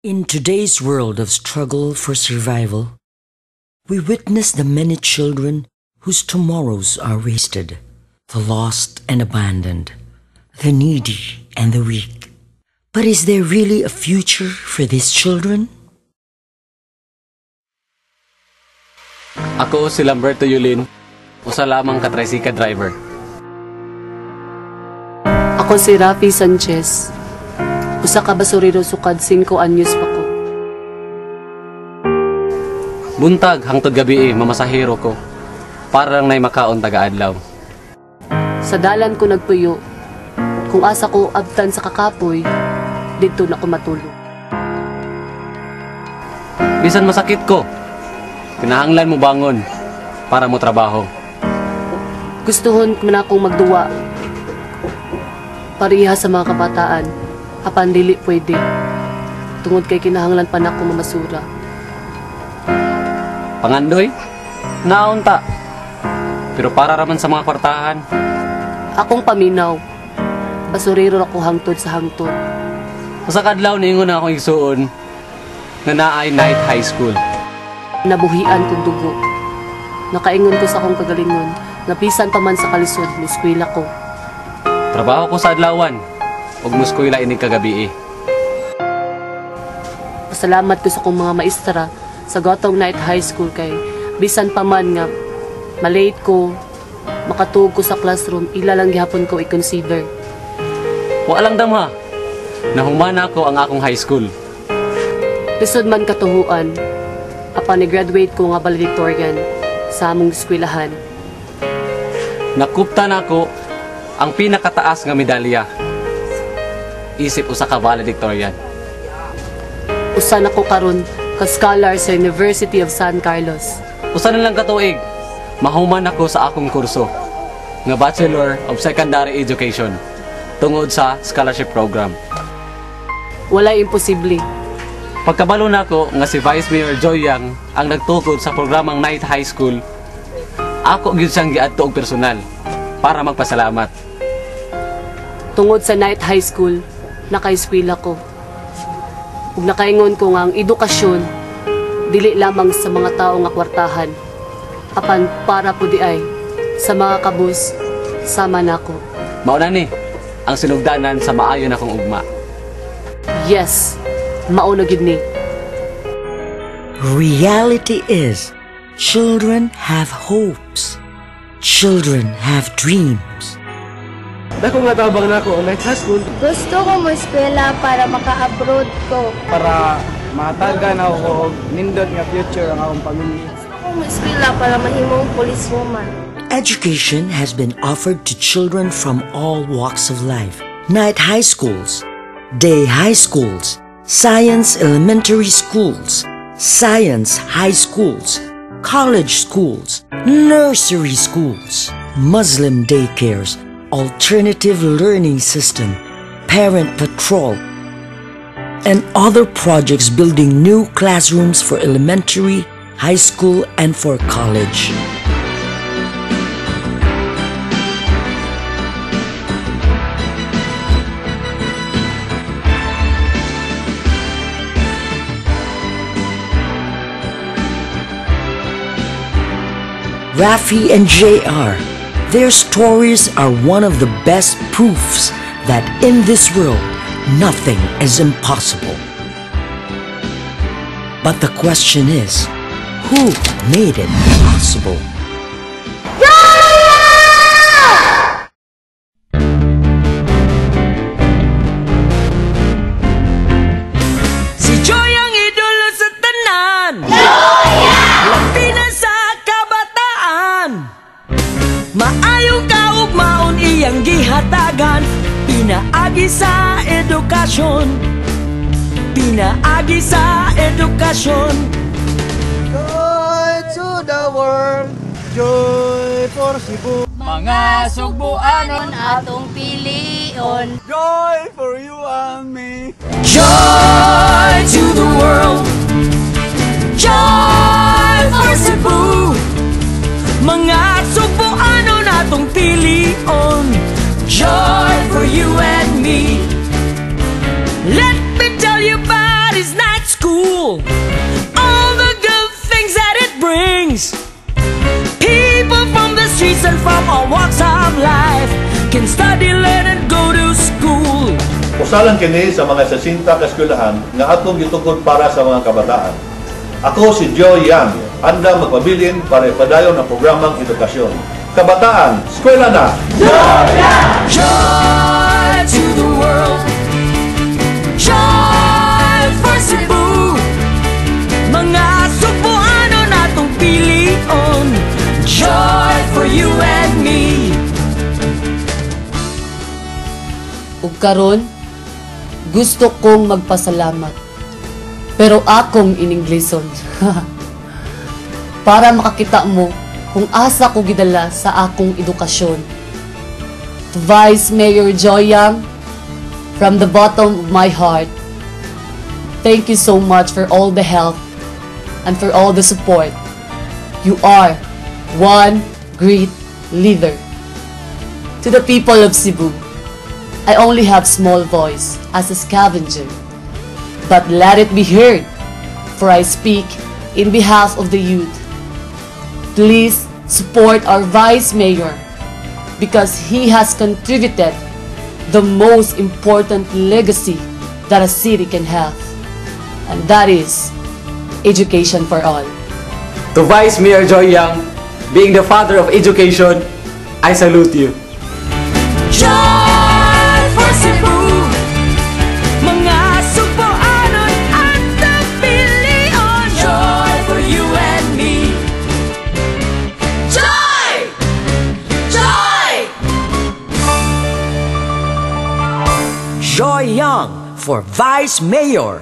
In today's world of struggle for survival, we witness the many children whose tomorrows are wasted, the lost and abandoned, the needy and the weak. But is there really a future for these children? Ako si Lamberto Yulin, usa lamang ka tricycle driver. Ako si Rafi Sanchez, usa ka basurero sukad 5 anyos pa ko. Buntag hangtod gabi mamasahero ko, para lang nay makaon taga-adlaw. Sa dalan ko nagpuyo, kung asa ko abtan sa kakapoy, dito na ko matulog. Bisan masakit ko, kinahanglan mo bangon para mo trabaho. Gustuhon ko na akong magduwa, pariha sa mga kabataan, apan dili pwede. Tungod kay kinahanglan pa na akong mamasura. Pangandoy, naunta. Pero para raman sa mga kwartahan. Akong paminaw, basurero ako hangtod sa hangtod. Sa kadlaw ningon na akong igsuon nga naay Night High School. Nabuhian kong dugo. Nakaingon ko sa akong kagalingon, nga bisan pa man sa kalisod ni eskwela ko. Trabaho ko sa adlawan, ug muskwela inig kagabi. Pasalamat ko sa akong mga maestra sa Gotong Night High School kay bisan pa man nga malate ko, makatuog ko sa classroom, ila lang gihapon ko i-consider. Wa lang dam ha. Nahumana ko ang akong high school. Lisod man katuhuan, apan ni-graduate ko nga valedictorian sa among eskwelahan. Nakuptan ako ang pinakataas nga medalya. Isip usa ka valedictorian. Usa na ko karon ka scholar sa University of San Carlos. Usa na lang katuig, mahuman ako sa akong kurso nga Bachelor of Secondary Education tungod sa scholarship program. Walay imposible. Pagkabalo na ako nga si Vice Mayor Joy Yang ang nagtukod sa programang Night High School, ako gyud siyang giadto og personal para magpasalamat. Tungod sa Night High School, nakaeskwela ko. Ug nakaingon ko nga ang edukasyon dili lamang sa mga tao nga kwartahan, apan para po di ay sa mga kabus sama nako. Mao na ni ang sinugdanan sa maayo na kong ugma. Yes, mao na gid ni. Reality is, children have hopes. Children have dreams. Dako nga tabang na ako Night High School Gusto ko mo eskwela para maka-abroad ko. para matagan ako og nindot nga future ang akong pamilya. Gusto ko mo eskwela para mahimong policewoman. Education has been offered to children from all walks of life. Night high schools, day high schools, science elementary schools, science high schools, college schools, nursery schools, Muslim daycares, alternative learning system, parent patrol, and other projects building new classrooms for elementary, high school, and for college. Rafi and JR, their stories are one of the best proofs that in this world, nothing is impossible. But the question is, who made it possible? Si Joy ang idolo sa tanan! Latina sa kabataan! Maayong kaugmaon iyang gihatagan, pinaagi sa edukasyon, pinaagi sa edukasyon. Joy to the world, joy for Cebu. Mga sugbuanon atong pilion. Joy for you and me. Joy to the world, joy for Cebu. Mga Subuano natong pilion, joy for you and me. Let me tell you about his night children from all walks of life can study, learn, and go to school. Usalan kini sa mga 60 kaeskwelahan nga atong gitukod para sa mga kabataan. Ako si Joy Yang, handa magpabilin para ipadayon ang programang edukasyon. Kabataan, eskwela na! Joy to the world, joy for Cebu. Mga Cebuano natong pilion, joy for you and me. Ug karon, gusto kong magpasalamat. Pero akong iningleson. Para makakita mo kung asa ko gidala sa akong edukasyon. To Vice Mayor Joy Yang, from the bottom of my heart, thank you so much for all the help and for all the support. You are one great leader. To the people of Cebu, I only have small voice as a scavenger, but let it be heard, for I speak in behalf of the youth. Please support our Vice Mayor because he has contributed the most important legacy that a city can have, and that is education for all. To Vice Mayor Joy Yang, being the father of education, I salute you. Joy for Cebu, mga Cebuano at pilion. Joy for you and me. Joy! Joy! Joy Yang for Vice Mayor.